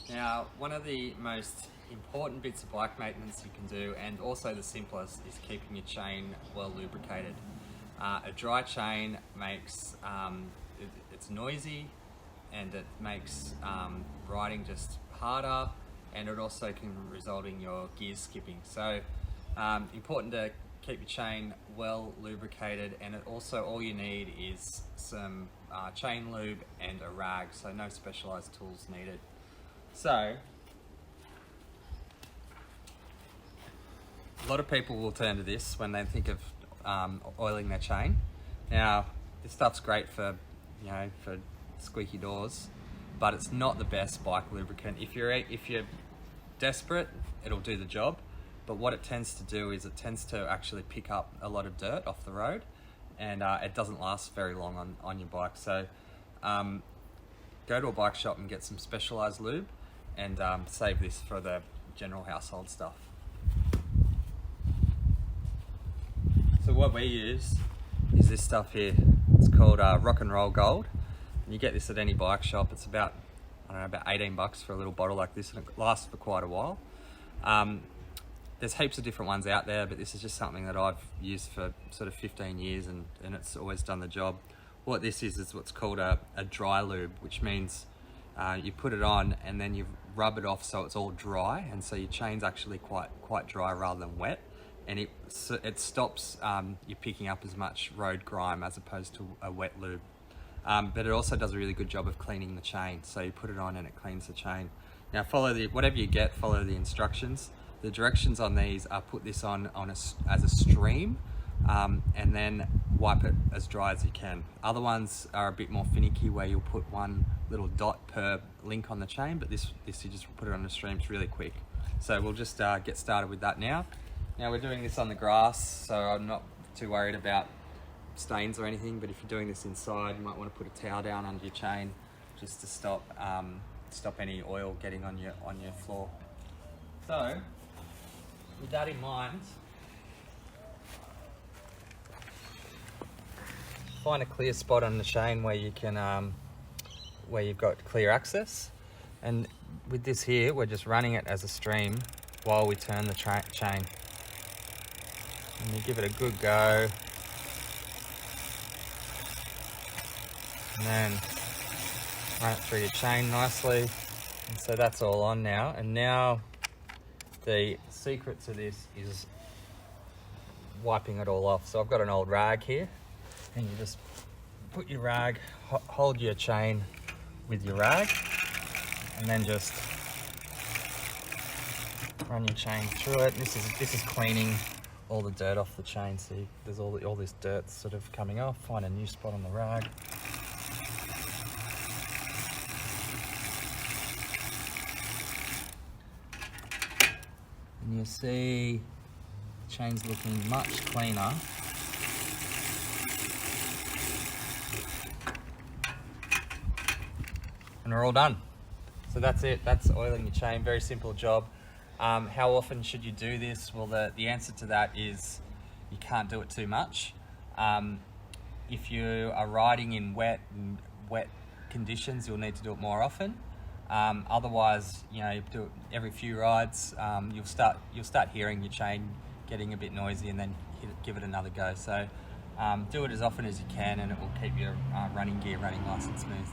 Now, one of the most important bits of bike maintenance you can do, and also the simplest, is keeping your chain well lubricated. A dry chain makes it's noisy, and it makes riding just harder, and it also can result in your gears skipping. So important to keep your chain well lubricated, and it also, all you need is some chain lube and a rag, so no specialized tools needed. So a lot of people will turn to this when they think of oiling their chain. Now, this stuff's great for, for squeaky doors, but it's not the best bike lubricant. If you're desperate, it'll do the job, but what it tends to do is it tends to actually pick up a lot of dirt off the road, and it doesn't last very long on your bike. So go to a bike shop and get some specialized lube, and save this for the general household stuff. So what we use is this stuff here. It's called Rock and Roll Gold. And you get this at any bike shop. It's about, about 18 bucks for a little bottle like this, and it lasts for quite a while. There's heaps of different ones out there, but this is just something that I've used for sort of 15 years, and it's always done the job. What this is what's called a dry lube, which means you put it on and then you rub it off so it's all dry, and so your chain's actually quite dry rather than wet, and it stops you picking up as much road grime as opposed to a wet lube. But it also does a really good job of cleaning the chain. So you put it on and it cleans the chain. Now whatever you get, follow the instructions. The directions on these are put this on as a stream, and then wipe it as dry as you can. Other ones are a bit more finicky, where you'll put one little dot per link on the chain, but this you just put it on a stream. It's really quick. So we'll just get started with that now. Now we're doing this on the grass, so I'm not too worried about stains or anything, but if you're doing this inside, you might want to put a towel down under your chain just to stop any oil getting on your floor. So with that in mind, find a clear spot on the chain where you can where you've got clear access, and with this here, we're just running it as a stream while we turn the chain, and you give it a good go, and then run it through your chain nicely. And so that's all on now, and now the secret to this is wiping it all off. So I've got an old rag here, and you just put your rag, hold your chain with your rag, and then just run your chain through it. This is cleaning all the dirt off the chain. See, there's all this dirt sort of coming off. Find a new spot on the rag. And you see the chain's looking much cleaner. And we're all done. So that's it. That's oiling your chain. Very simple job. How often should you do this? Well, the answer to that is you can't do it too much. If you are riding in wet conditions, you'll need to do it more often. Otherwise, you do it every few rides. You'll start hearing your chain getting a bit noisy, and then give it another go. So do it as often as you can, and it will keep your running gear running nice and smooth.